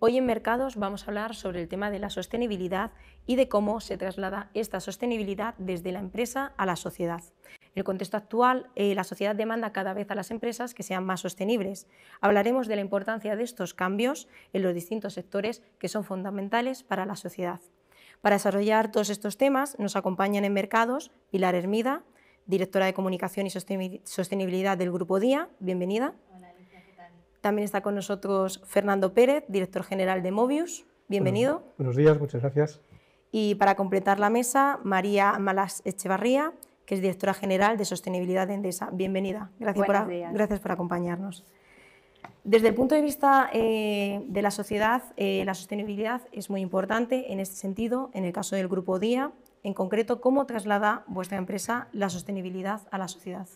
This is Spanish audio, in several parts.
Hoy en Mercados vamos a hablar sobre el tema de la sostenibilidad y de cómo se traslada esta sostenibilidad desde la empresa a la sociedad. En el contexto actual, la sociedad demanda cada vez a las empresas que sean más sostenibles. Hablaremos de la importancia de estos cambios en los distintos sectores que son fundamentales para la sociedad. Para desarrollar todos estos temas nos acompañan en Mercados Pilar Hermida, directora de Comunicación y Sostenibilidad del Grupo Día. Bienvenida. Hola, Alicia, ¿qué tal? También está con nosotros Fernando Pérez, director general de Mobius. Bienvenido. Buenos días, muchas gracias. Y para completar la mesa, María Malas Echevarría, que es directora general de Sostenibilidad de Endesa. Bienvenida. Gracias por acompañarnos. Desde el punto de vista de la sociedad, la sostenibilidad es muy importante en este sentido. En el caso del Grupo Día, en concreto, ¿cómo traslada vuestra empresa la sostenibilidad a la sociedad?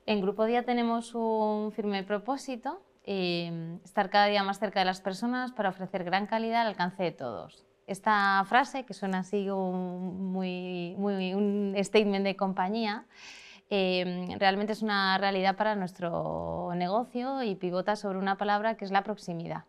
En Grupo Día tenemos un firme propósito, estar cada día más cerca de las personas para ofrecer gran calidad al alcance de todos. Esta frase, que suena así un statement de compañía, realmente es una realidad para nuestro negocio y pivota sobre una palabra que es la proximidad.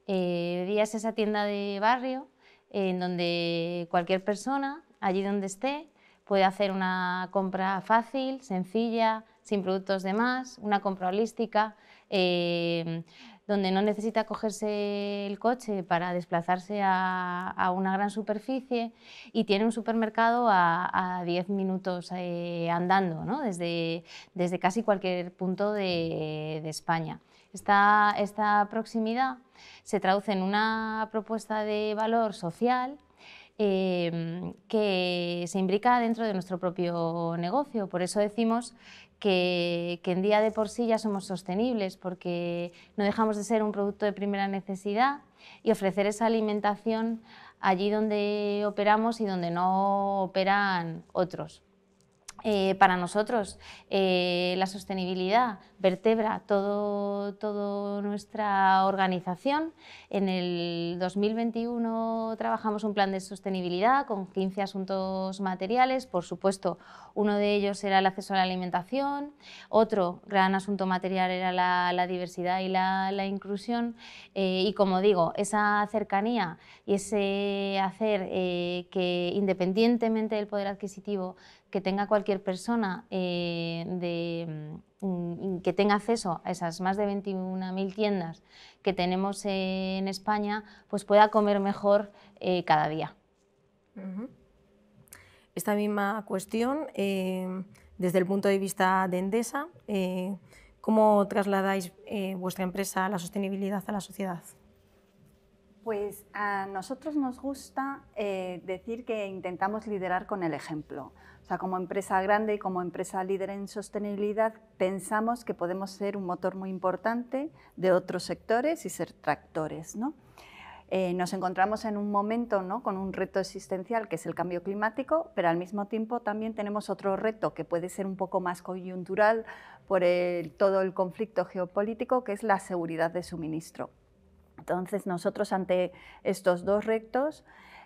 Día es esa tienda de barrio en donde cualquier persona, allí donde esté, puede hacer una compra fácil, sencilla, sin productos de más, una compra holística, donde no necesita cogerse el coche para desplazarse a una gran superficie y tiene un supermercado a 10 minutos andando, ¿no? desde casi cualquier punto de España. Esta proximidad se traduce en una propuesta de valor social que se imbrica dentro de nuestro propio negocio. Por eso decimos que en Día de por sí ya somos sostenibles, porque no dejamos de ser un producto de primera necesidad y ofrecer esa alimentación allí donde operamos y donde no operan otros. Para nosotros la sostenibilidad vertebra toda nuestra organización. En el 2021 trabajamos un plan de sostenibilidad con 15 asuntos materiales. Por supuesto, uno de ellos era el acceso a la alimentación, otro gran asunto material era la diversidad y la inclusión, y como digo, esa cercanía y ese hacer que independientemente del poder adquisitivo que tenga cualquier persona que tenga acceso a esas más de 21.000 tiendas que tenemos en España, pues pueda comer mejor cada día. Esta misma cuestión, desde el punto de vista de Endesa, ¿cómo trasladáis vuestra empresa la sostenibilidad a la sociedad? Pues a nosotros nos gusta decir que intentamos liderar con el ejemplo. O sea, como empresa grande y como empresa líder en sostenibilidad, pensamos que podemos ser un motor muy importante de otros sectores y ser tractores, ¿no? Nos encontramos en un momento, ¿no?, con un reto existencial que es el cambio climático, pero al mismo tiempo también tenemos otro reto que puede ser un poco más coyuntural por todo el conflicto geopolítico, que es la seguridad de suministro. Entonces, nosotros ante estos dos retos,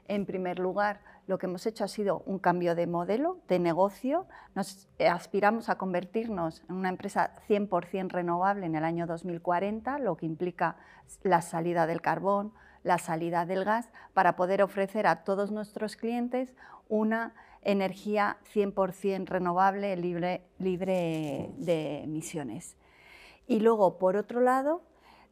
en primer lugar, lo que hemos hecho ha sido un cambio de modelo, de negocio. Nos aspiramos a convertirnos en una empresa 100% renovable en el año 2040, lo que implica la salida del carbón, la salida del gas, para poder ofrecer a todos nuestros clientes una energía 100% renovable, libre de emisiones. Y luego, por otro lado,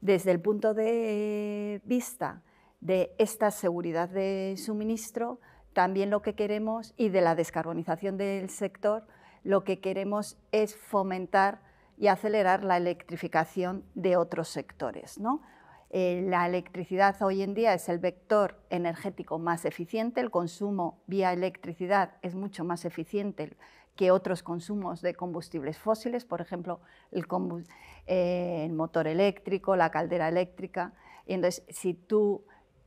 desde el punto de vista de esta seguridad de suministro, también lo que queremos, y de la descarbonización del sector, lo que queremos es fomentar y acelerar la electrificación de otros sectores, ¿no? La electricidad hoy en día es el vector energético más eficiente, el consumo vía electricidad es mucho más eficiente que otros consumos de combustibles fósiles, por ejemplo, el motor eléctrico, la caldera eléctrica. Y entonces, si tú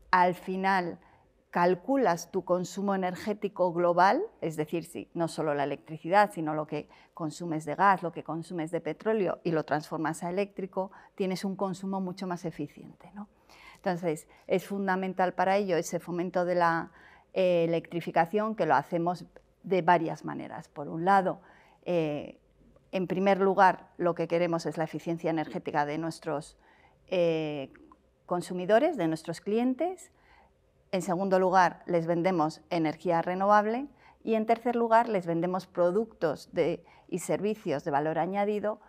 al final calculas tu consumo energético global, es decir, no solo la electricidad, sino lo que consumes de gas, lo que consumes de petróleo y lo transformas a eléctrico, tienes un consumo mucho más eficiente, ¿no? Entonces, es fundamental para ello ese fomento de la electrificación, que lo hacemos de varias maneras. Por un lado, en primer lugar, lo que queremos es la eficiencia energética de nuestros consumidores, de nuestros clientes. En segundo lugar, les vendemos energía renovable. Y en tercer lugar, les vendemos productos y servicios de valor añadido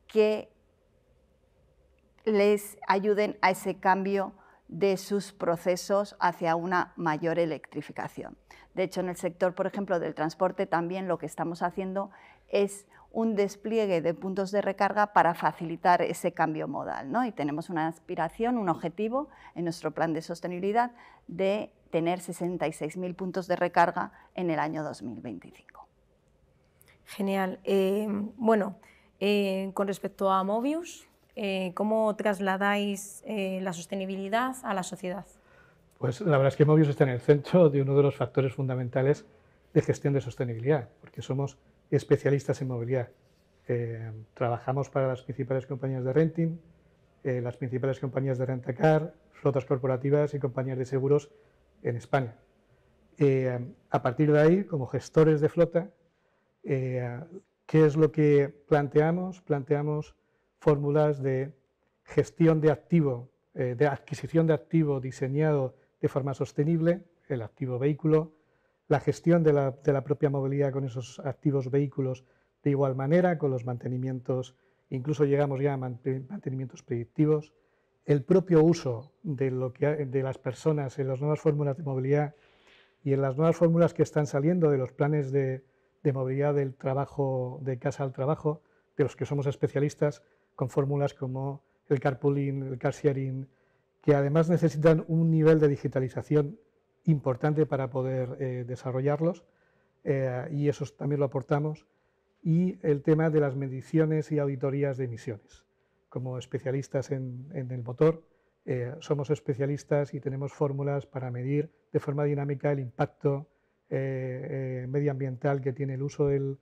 que les ayuden a ese cambio de sus procesos hacia una mayor electrificación. De hecho, en el sector, por ejemplo, del transporte, también lo que estamos haciendo es un despliegue de puntos de recarga para facilitar ese cambio modal, ¿no? Y tenemos una aspiración, un objetivo en nuestro plan de sostenibilidad de tener 66.000 puntos de recarga en el año 2025. Genial. Con respecto a Mobius, ¿cómo trasladáis la sostenibilidad a la sociedad? Pues la verdad es que Mobius está en el centro de uno de los factores fundamentales de gestión de sostenibilidad, porque somos especialistas en movilidad. Trabajamos para las principales compañías de renting, las principales compañías de rentacar, flotas corporativas y compañías de seguros en España. A partir de ahí, como gestores de flota, ¿qué es lo que planteamos? Planteamos fórmulas de gestión de activo, de adquisición de activo diseñado de forma sostenible, el activo vehículo, la gestión de la propia movilidad con esos activos vehículos de igual manera, con los mantenimientos, incluso llegamos ya a mantenimientos predictivos, el propio uso de las personas en las nuevas fórmulas de movilidad y en las nuevas fórmulas que están saliendo de los planes de movilidad del trabajo, de casa al trabajo, de los que somos especialistas, con fórmulas como el carpooling, el car sharing, que además necesitan un nivel de digitalización importante para poder desarrollarlos, y eso también lo aportamos, y el tema de las mediciones y auditorías de emisiones. Como especialistas en el motor, somos especialistas y tenemos fórmulas para medir de forma dinámica el impacto medioambiental que tiene el uso de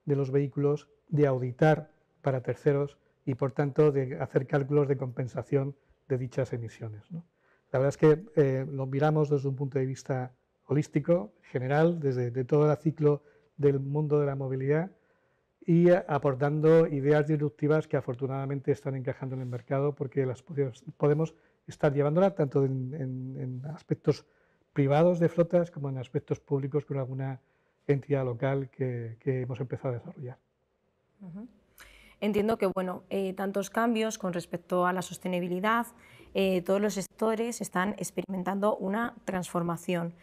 los vehículos, de auditar para terceros y, por tanto, de hacer cálculos de compensación de dichas emisiones, ¿no? La verdad es que lo miramos desde un punto de vista holístico, general, desde todo el ciclo del mundo de la movilidad, y aportando ideas disruptivas que afortunadamente están encajando en el mercado, porque las podemos estar llevándolas tanto en aspectos privados de flotas como en aspectos públicos con alguna entidad local que hemos empezado a desarrollar. Entiendo que tantos cambios con respecto a la sostenibilidad, todos los sectores están experimentando una transformación.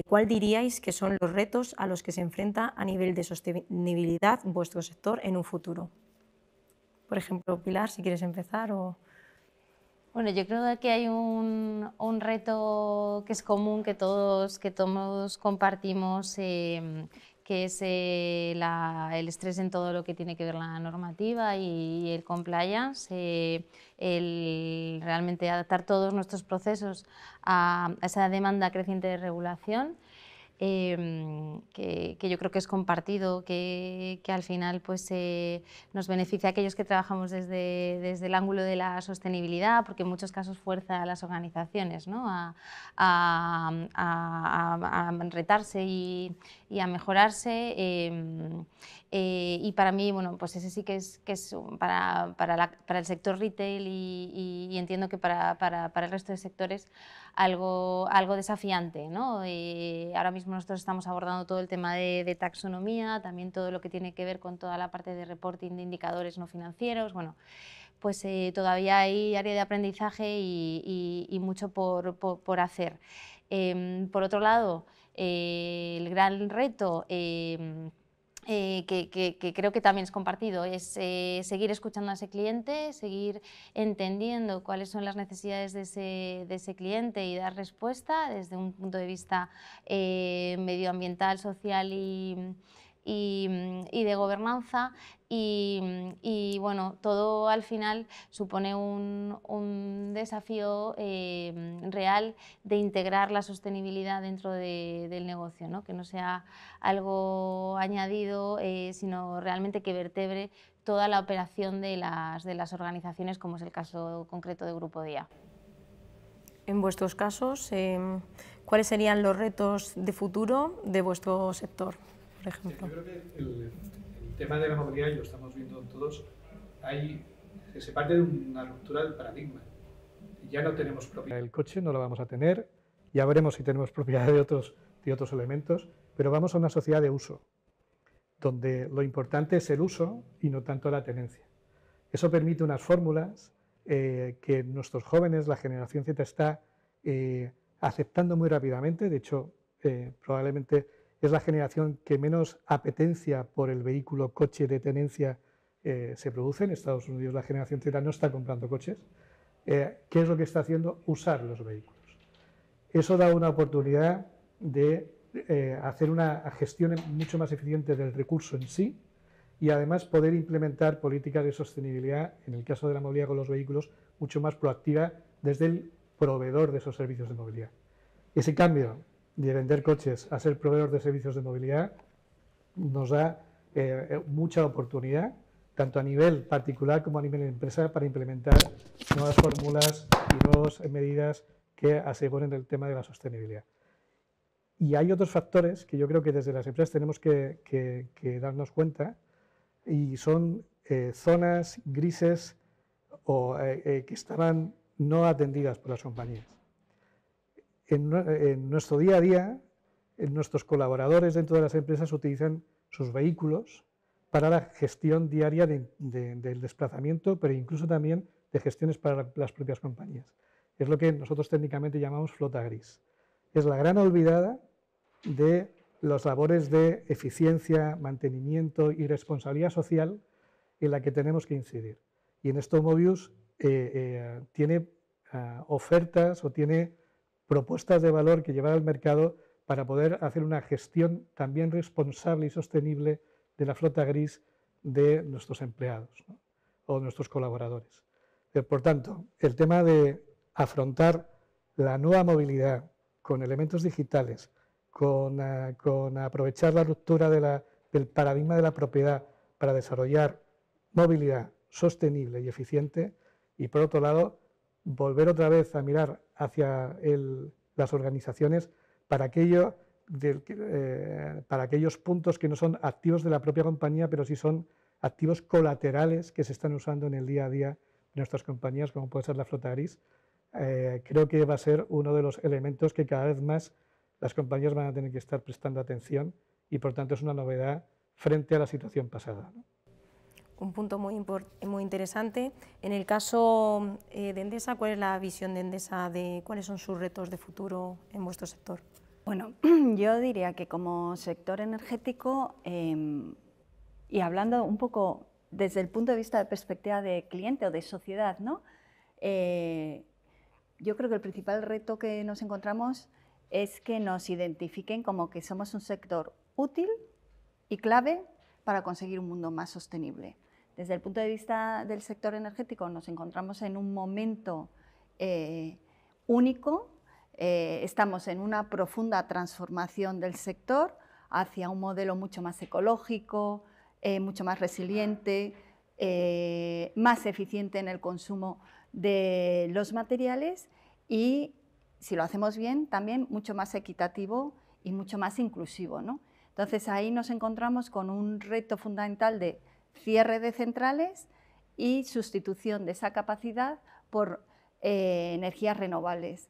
¿Cuál diríais que son los retos a los que se enfrenta a nivel de sostenibilidad vuestro sector en un futuro? Por ejemplo, Pilar, si quieres empezar. Bueno, yo creo que hay un reto que es común, que todos compartimos, que es el estrés en todo lo que tiene que ver la normativa y el compliance, el realmente adaptar todos nuestros procesos a esa demanda creciente de regulación, que yo creo que es compartido, que al final pues, nos beneficia a aquellos que trabajamos desde el ángulo de la sostenibilidad, porque en muchos casos fuerza a las organizaciones, ¿no? a retarse y a mejorarse. Y para mí, bueno, pues ese sí que es para el sector retail y entiendo que para el resto de sectores algo desafiante, ¿no? Ahora mismo nosotros estamos abordando todo el tema de taxonomía, también todo lo que tiene que ver con toda la parte de reporting de indicadores no financieros. Bueno, pues todavía hay área de aprendizaje y mucho por hacer. Por otro lado, el gran reto que creo que también es compartido es seguir escuchando a ese cliente, seguir entendiendo cuáles son las necesidades de ese cliente y dar respuesta desde un punto de vista medioambiental, social y de gobernanza, y bueno, todo al final supone un desafío real de integrar la sostenibilidad dentro del negocio, ¿no? Que no sea algo añadido, sino realmente que vertebre toda la operación de las organizaciones, como es el caso concreto de Grupo Dia. En vuestros casos, ¿cuáles serían los retos de futuro de vuestro sector, por ejemplo? Yo creo que el tema de la movilidad, y lo estamos viendo todos, se parte de una ruptura del paradigma. ya no tenemos propiedad del coche, no lo vamos a tener, ya veremos si tenemos propiedad de otros elementos, pero vamos a una sociedad de uso, donde lo importante es el uso y no tanto la tenencia. Eso permite unas fórmulas que nuestros jóvenes, la generación Z, está aceptando muy rápidamente. De hecho, probablemente es la generación que menos apetencia por el vehículo coche de tenencia se produce. En Estados Unidos la generación Z no está comprando coches. ¿Qué es lo que está haciendo? Usar los vehículos. Eso da una oportunidad de hacer una gestión mucho más eficiente del recurso en sí y además poder implementar políticas de sostenibilidad, en el caso de la movilidad con los vehículos, mucho más proactiva desde el proveedor de esos servicios de movilidad. Ese cambio de vender coches a ser proveedor de servicios de movilidad nos da mucha oportunidad, tanto a nivel particular como a nivel de empresa, para implementar nuevas fórmulas y nuevas medidas que aseguren el tema de la sostenibilidad. Y hay otros factores que yo creo que desde las empresas tenemos que darnos cuenta, y son zonas grises o que estaban no atendidas por las compañías. En nuestro día a día, nuestros colaboradores dentro de las empresas utilizan sus vehículos para la gestión diaria del desplazamiento, pero incluso también de gestiones para las propias compañías. Es lo que nosotros técnicamente llamamos flota gris. Es la gran olvidada de las labores de eficiencia, mantenimiento y responsabilidad social en la que tenemos que incidir. Y en esto Mobius tiene ofertas o tiene propuestas de valor que llevar al mercado para poder hacer una gestión también responsable y sostenible de la flota gris de nuestros empleados, ¿no? O nuestros colaboradores. Por tanto, el tema de afrontar la nueva movilidad con elementos digitales, con aprovechar la ruptura del paradigma de la propiedad para desarrollar movilidad sostenible y eficiente, y por otro lado, volver otra vez a mirar hacia las organizaciones para aquellos puntos que no son activos de la propia compañía, pero sí son activos colaterales que se están usando en el día a día de nuestras compañías, como puede ser la flota gris. Creo que va a ser uno de los elementos que cada vez más las compañías van a tener que estar prestando atención y, por tanto, es una novedad frente a la situación pasada, ¿no? Un punto muy interesante. En el caso de Endesa, ¿cuál es la visión de Endesa de cuáles son sus retos de futuro en vuestro sector? Bueno, yo diría que como sector energético, y hablando un poco desde el punto de vista de perspectiva de cliente o de sociedad, ¿no? Yo creo que el principal reto que nos encontramos es que nos identifiquen como que somos un sector útil y clave para conseguir un mundo más sostenible. Desde el punto de vista del sector energético nos encontramos en un momento único, estamos en una profunda transformación del sector hacia un modelo mucho más ecológico, mucho más resiliente, más eficiente en el consumo de los materiales y, si lo hacemos bien, también mucho más equitativo y mucho más inclusivo, ¿no? Entonces ahí nos encontramos con un reto fundamental de cierre de centrales y sustitución de esa capacidad por energías renovables.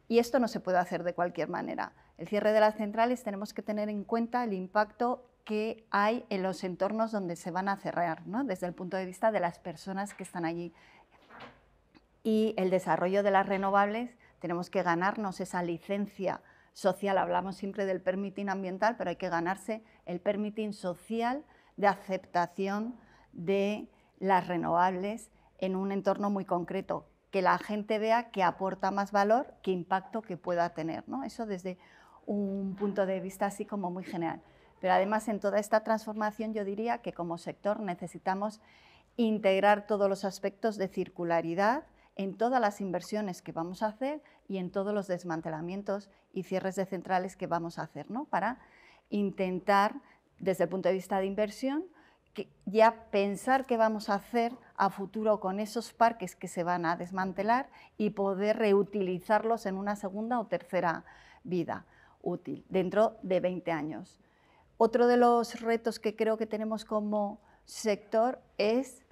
Y esto no se puede hacer de cualquier manera. El cierre de las centrales tenemos que tener en cuenta el impacto que hay en los entornos donde se van a cerrar, ¿no? Desde el punto de vista de las personas que están allí. Y el desarrollo de las renovables, tenemos que ganarnos esa licencia social. Hablamos siempre del permitting ambiental, pero hay que ganarse el permitting social de aceptación de las renovables en un entorno muy concreto, que la gente vea que aporta más valor, qué impacto que pueda tener, ¿no? Eso desde un punto de vista así como muy general. Pero además en toda esta transformación yo diría que como sector necesitamos integrar todos los aspectos de circularidad en todas las inversiones que vamos a hacer y en todos los desmantelamientos y cierres de centrales que vamos a hacer, ¿no? Para intentar, desde el punto de vista de inversión, ya pensar qué vamos a hacer a futuro con esos parques que se van a desmantelar y poder reutilizarlos en una segunda o tercera vida útil dentro de 20 años. Otro de los retos que creo que tenemos como sector es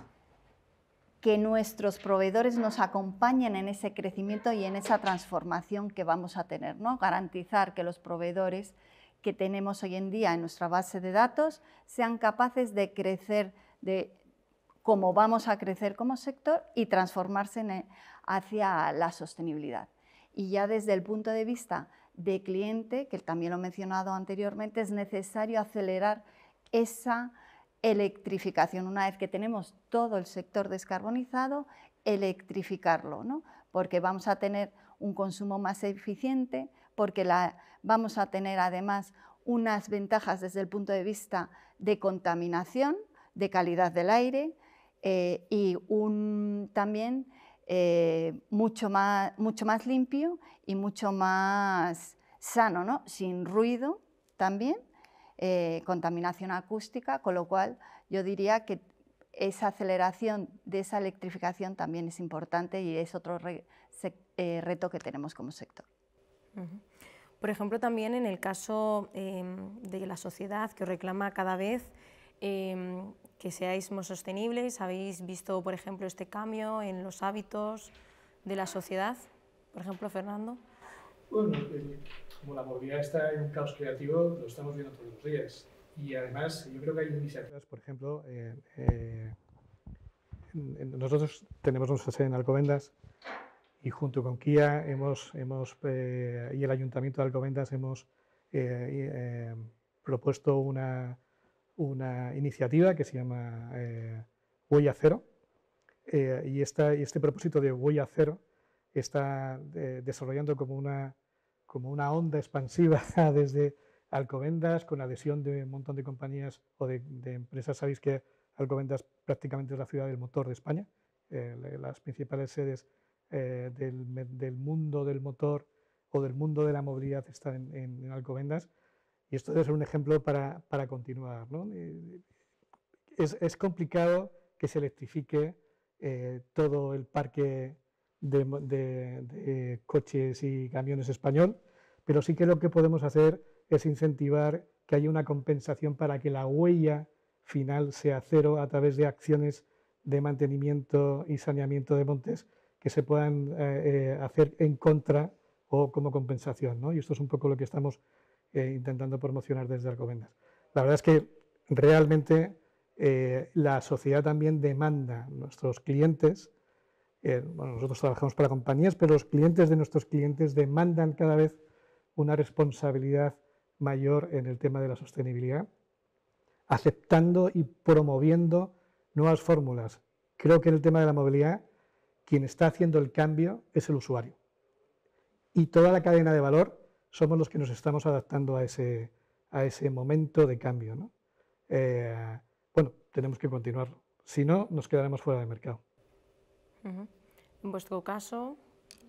que nuestros proveedores nos acompañen en ese crecimiento y en esa transformación que vamos a tener, ¿no? Garantizar que los proveedores que tenemos hoy en día en nuestra base de datos sean capaces de crecer como vamos a crecer como sector y transformarse hacia la sostenibilidad. Y ya desde el punto de vista de cliente, que también lo he mencionado anteriormente, es necesario acelerar esa electrificación. Una vez que tenemos todo el sector descarbonizado, electrificarlo, ¿no? Porque vamos a tener un consumo más eficiente, porque vamos a tener además unas ventajas desde el punto de vista de contaminación, de calidad del aire y también mucho más limpio y mucho más sano, ¿no? Sin ruido también, contaminación acústica, con lo cual yo diría que esa aceleración de esa electrificación también es importante y es otro reto que tenemos como sector. Por ejemplo, también en el caso de la sociedad que os reclama cada vez que seáis más sostenibles, ¿habéis visto, por ejemplo, este cambio en los hábitos de la sociedad? Por ejemplo, Fernando. Bueno, como la movilidad está en un caos creativo, lo estamos viendo todos los días. Y además, yo creo que hay iniciativas, por ejemplo, nosotros tenemos nuestra sede en Alcobendas y junto con Kia y el Ayuntamiento de Alcobendas hemos propuesto una iniciativa que se llama Huella Cero y este propósito de Huella Cero está desarrollando como una onda expansiva desde Alcobendas con adhesión de un montón de compañías o de empresas. Sabéis que Alcobendas prácticamente es la ciudad del motor de España, las principales sedes del mundo del motor o del mundo de la movilidad están en Alcobendas. Y esto debe ser un ejemplo para continuar, ¿no? Es complicado que se electrifique todo el parque de coches y camiones español, pero sí que lo que podemos hacer es incentivar que haya una compensación para que la huella final sea cero a través de acciones de mantenimiento y saneamiento de montes que se puedan hacer en contra o como compensación, ¿no? Y esto es un poco lo que estamos intentando promocionar desde Alcobendas. La verdad es que realmente la sociedad también demanda, nuestros clientes, bueno, nosotros trabajamos para compañías, pero los clientes de nuestros clientes demandan cada vez una responsabilidad mayor en el tema de la sostenibilidad, aceptando y promoviendo nuevas fórmulas. Creo que en el tema de la movilidad, quien está haciendo el cambio es el usuario. Y toda la cadena de valor somos los que nos estamos adaptando a ese momento de cambio, ¿no? Bueno, tenemos que continuarlo. Si no, nos quedaremos fuera del mercado. En vuestro caso,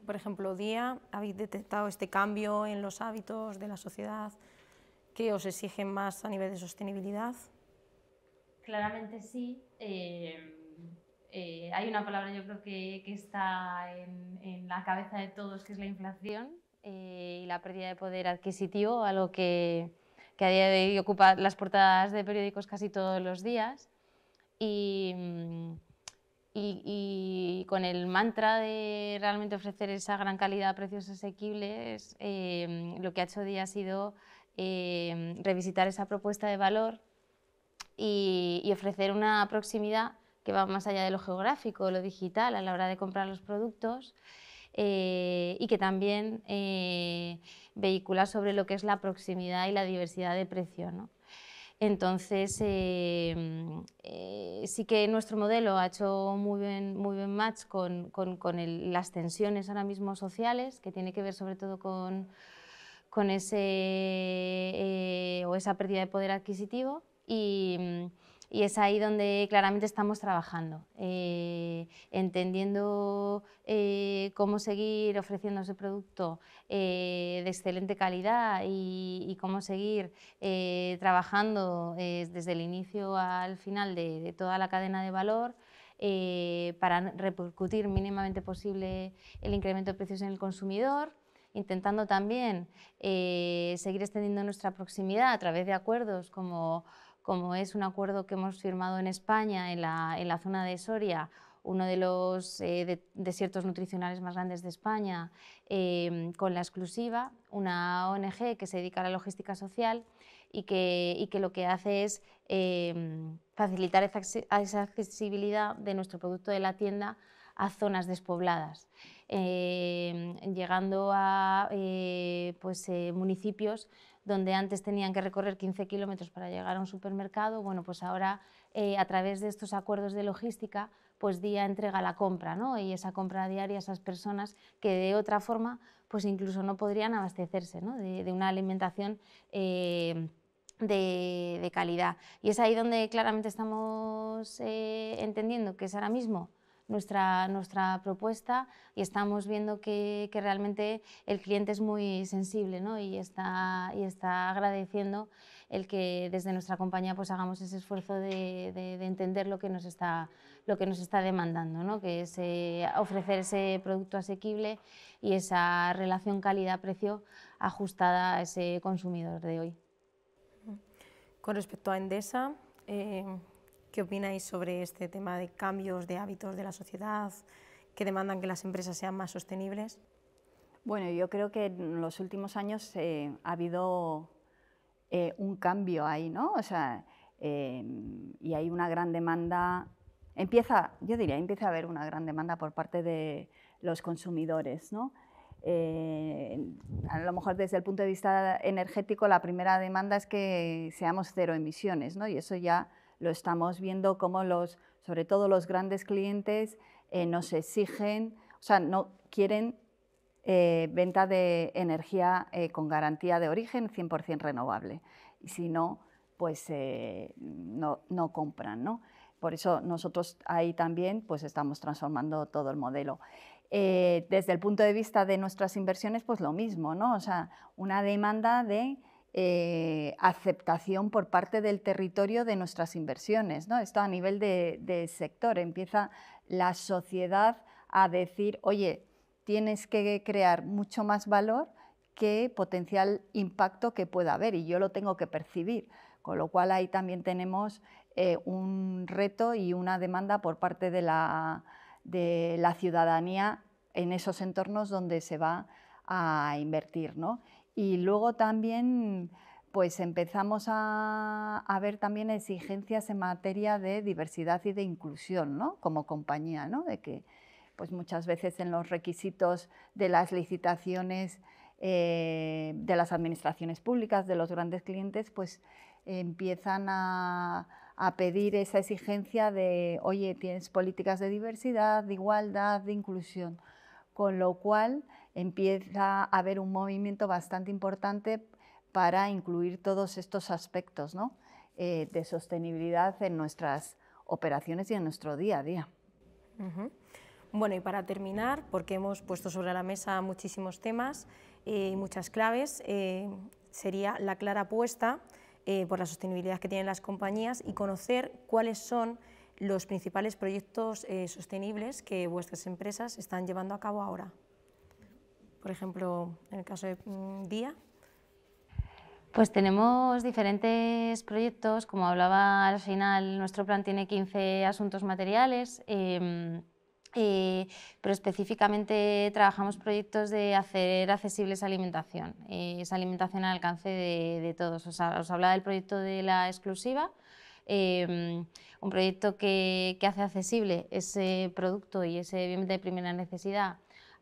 por ejemplo, Día, ¿habéis detectado este cambio en los hábitos de la sociedad que os exigen más a nivel de sostenibilidad? Claramente sí. Hay una palabra, yo creo que está en la cabeza de todos, que es la inflación y la pérdida de poder adquisitivo, algo que a día de hoy ocupa las portadas de periódicos casi todos los días. Y con el mantra de realmente ofrecer esa gran calidad a precios asequibles, lo que ha hecho Día ha sido revisitar esa propuesta de valor y ofrecer una proximidad que va más allá de lo geográfico, lo digital, a la hora de comprar los productos y que también vehicula sobre lo que es la proximidad y la diversidad de precio, ¿no? Entonces, sí que nuestro modelo ha hecho muy buen match con las tensiones ahora mismo sociales, que tiene que ver sobre todo con esa pérdida de poder adquisitivo y es ahí donde claramente estamos trabajando, entendiendo cómo seguir ofreciendo ese producto de excelente calidad y cómo seguir trabajando desde el inicio al final de toda la cadena de valor para repercutir mínimamente posible el incremento de precios en el consumidor, intentando también seguir extendiendo nuestra proximidad a través de acuerdos como es un acuerdo que hemos firmado en España, en la zona de Soria, uno de los desiertos nutricionales más grandes de España, con La Exclusiva, una ONG que se dedica a la logística social y que lo que hace es facilitar esa accesibilidad de nuestro producto de la tienda a zonas despobladas, llegando a municipios donde antes tenían que recorrer 15 kilómetros para llegar a un supermercado. Bueno, pues ahora a través de estos acuerdos de logística, pues día entrega la compra, ¿no? Y esa compra diaria a esas personas que de otra forma pues incluso no podrían abastecerse, ¿no? de una alimentación de calidad. Y es ahí donde claramente estamos entendiendo que es ahora mismo nuestra propuesta, y estamos viendo que realmente el cliente es muy sensible, ¿no? y está agradeciendo el que desde nuestra compañía pues hagamos ese esfuerzo de entender lo que nos está demandando, ¿no? Que es ofrecer ese producto asequible y esa relación calidad-precio ajustada a ese consumidor de hoy. Con respecto a Endesa, ¿qué opináis sobre este tema de cambios de hábitos de la sociedad que demandan que las empresas sean más sostenibles? Bueno, yo creo que en los últimos años ha habido un cambio ahí, ¿no? O sea, y hay una gran demanda, yo diría, empieza a haber una gran demanda por parte de los consumidores, ¿no? A lo mejor desde el punto de vista energético, la primera demanda es que seamos cero emisiones, ¿no? Y eso ya lo estamos viendo como sobre todo los grandes clientes nos exigen, o sea, no quieren venta de energía con garantía de origen 100% renovable. Y si no, pues no compran, ¿no? Por eso nosotros ahí también pues estamos transformando todo el modelo. Desde el punto de vista de nuestras inversiones, pues lo mismo, ¿no? O sea, una demanda de aceptación por parte del territorio de nuestras inversiones, ¿no? Esto a nivel de sector. Empieza la sociedad a decir, oye, tienes que crear mucho más valor que potencial impacto que pueda haber, y yo lo tengo que percibir. Con lo cual ahí también tenemos un reto y una demanda por parte de la ciudadanía en esos entornos donde se va a invertir, ¿no? Y luego también pues empezamos a ver también exigencias en materia de diversidad y de inclusión, ¿no? Como compañía, ¿no? De que pues muchas veces en los requisitos de las licitaciones de las administraciones públicas, de los grandes clientes, pues empiezan a pedir esa exigencia de, oye, tienes políticas de diversidad, de igualdad, de inclusión, con lo cual empieza a haber un movimiento bastante importante para incluir todos estos aspectos, ¿no? De sostenibilidad en nuestras operaciones y en nuestro día a día. Bueno, y para terminar, porque hemos puesto sobre la mesa muchísimos temas y muchas claves, sería la clara apuesta por la sostenibilidad que tienen las compañías y conocer cuáles son los principales proyectos sostenibles que vuestras empresas están llevando a cabo ahora. Por ejemplo, en el caso de Día. Pues tenemos diferentes proyectos, como hablaba al final, nuestro plan tiene 15 asuntos materiales, pero específicamente trabajamos proyectos de hacer accesible esa alimentación al alcance de todos. Os hablaba del proyecto de La Exclusiva, un proyecto que hace accesible ese producto y ese bien de primera necesidad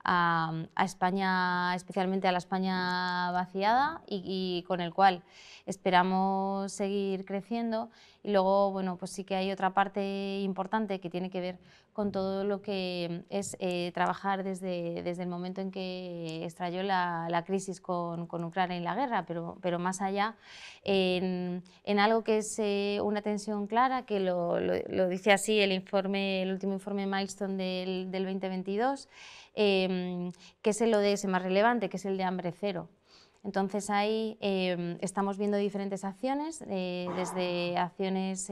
a España, especialmente a la España vaciada, y con el cual esperamos seguir creciendo. Y luego, bueno, pues sí que hay otra parte importante que tiene que ver con todo lo que es trabajar desde el momento en que estalló la crisis con Ucrania y la guerra, pero más allá, en algo que es una tensión clara, que lo dice así el último informe Milestone del 2022, que es el ODS más relevante, que es el de hambre cero. Entonces ahí estamos viendo diferentes acciones, desde acciones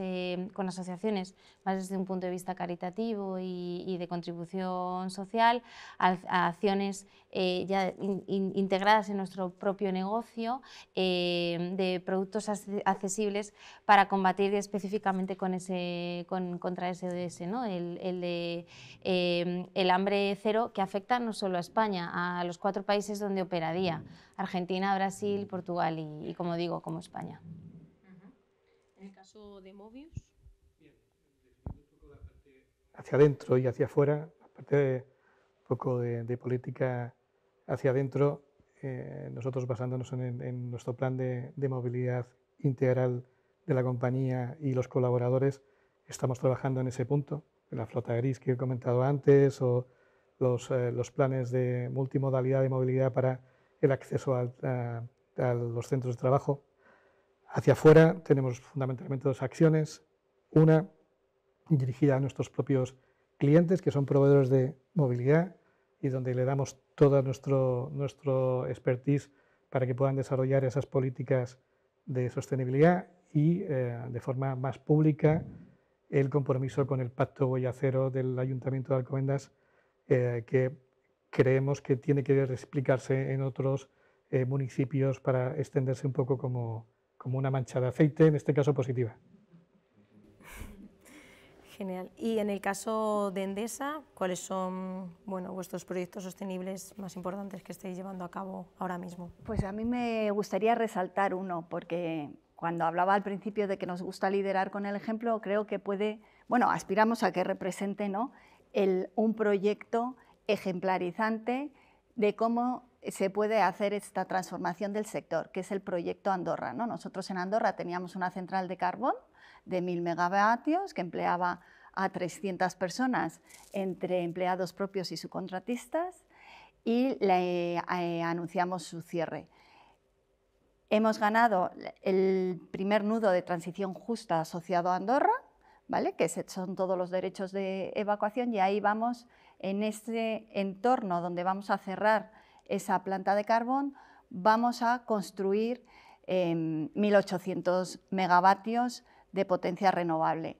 con asociaciones más desde un punto de vista caritativo y de contribución social, a acciones ya integradas en nuestro propio negocio de productos accesibles para combatir específicamente contra ese ODS, ¿no? El hambre cero, que afecta no solo a España, a los 4 países donde operaría: Argentina, Brasil, Portugal y como digo, como España. En el caso de Mobius. Hacia adentro y hacia afuera, aparte de un poco de política hacia adentro, nosotros basándonos en nuestro plan de movilidad integral de la compañía y los colaboradores, estamos trabajando en ese punto, en la flota gris que he comentado antes, o los planes de multimodalidad de movilidad para el acceso a los centros de trabajo. Hacia afuera tenemos fundamentalmente 2 acciones, una dirigida a nuestros propios clientes, que son proveedores de movilidad y donde le damos todo nuestro expertise para que puedan desarrollar esas políticas de sostenibilidad, y de forma más pública el compromiso con el Pacto Huella Cero del Ayuntamiento de Alcobendas, que creemos que tiene que replicarse en otros municipios para extenderse un poco como una mancha de aceite, en este caso positiva. Genial. Y en el caso de Endesa, ¿cuáles son vuestros proyectos sostenibles más importantes que estéis llevando a cabo ahora mismo? Pues a mí me gustaría resaltar uno, porque cuando hablaba al principio de que nos gusta liderar con el ejemplo, creo que aspiramos a que represente, ¿no?, un proyecto ejemplarizante de cómo se puede hacer esta transformación del sector, que es el proyecto Andorra, ¿no? Nosotros en Andorra teníamos una central de carbón de 1000 megavatios que empleaba a 300 personas entre empleados propios y subcontratistas, y anunciamos su cierre. Hemos ganado el primer nudo de transición justa asociado a Andorra, ¿vale?, que son todos los derechos de evacuación, y ahí vamos, en este entorno donde vamos a cerrar esa planta de carbón, vamos a construir 1.800 megavatios de potencia renovable.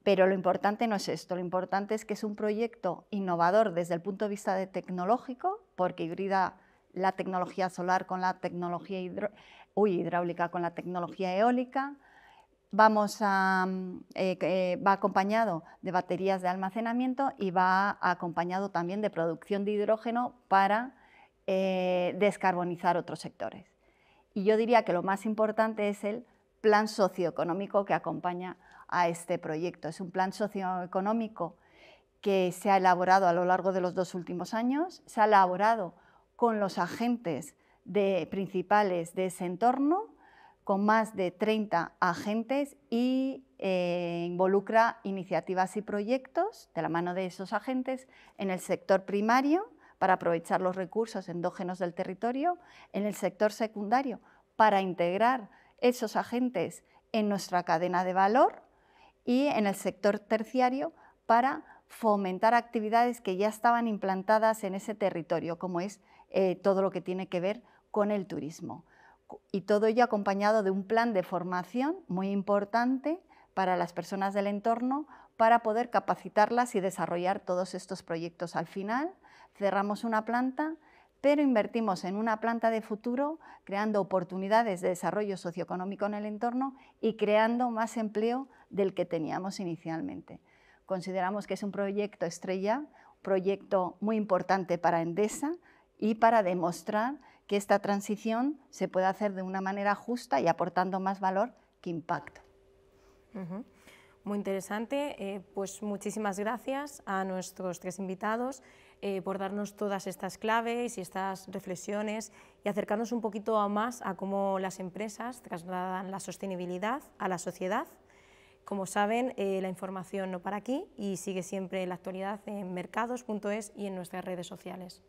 Pero lo importante no es esto, lo importante es que es un proyecto innovador desde el punto de vista tecnológico, porque hibrida la tecnología solar con la tecnología hidráulica con la tecnología eólica. Va acompañado de baterías de almacenamiento y va acompañado también de producción de hidrógeno para descarbonizar otros sectores. Y yo diría que lo más importante es el plan socioeconómico que acompaña a este proyecto. Es un plan socioeconómico que se ha elaborado a lo largo de los 2 últimos años, se ha elaborado con los agentes principales de ese entorno, con más de 30 agentes, y involucra iniciativas y proyectos de la mano de esos agentes en el sector primario para aprovechar los recursos endógenos del territorio, en el sector secundario para integrar esos agentes en nuestra cadena de valor, y en el sector terciario para fomentar actividades que ya estaban implantadas en ese territorio, como es todo lo que tiene que ver con el turismo. Y todo ello acompañado de un plan de formación muy importante para las personas del entorno para poder capacitarlas y desarrollar todos estos proyectos. Al final cerramos una planta, pero invertimos en una planta de futuro, creando oportunidades de desarrollo socioeconómico en el entorno y creando más empleo del que teníamos inicialmente. Consideramos que es un proyecto estrella, un proyecto muy importante para Endesa y para demostrar que esta transición se puede hacer de una manera justa y aportando más valor que impacto. Muy interesante, pues muchísimas gracias a nuestros 3 invitados por darnos todas estas claves y estas reflexiones y acercarnos un poquito más a cómo las empresas trasladan la sostenibilidad a la sociedad. Como saben, la información no para aquí y sigue siempre en la actualidad en mercados.es y en nuestras redes sociales.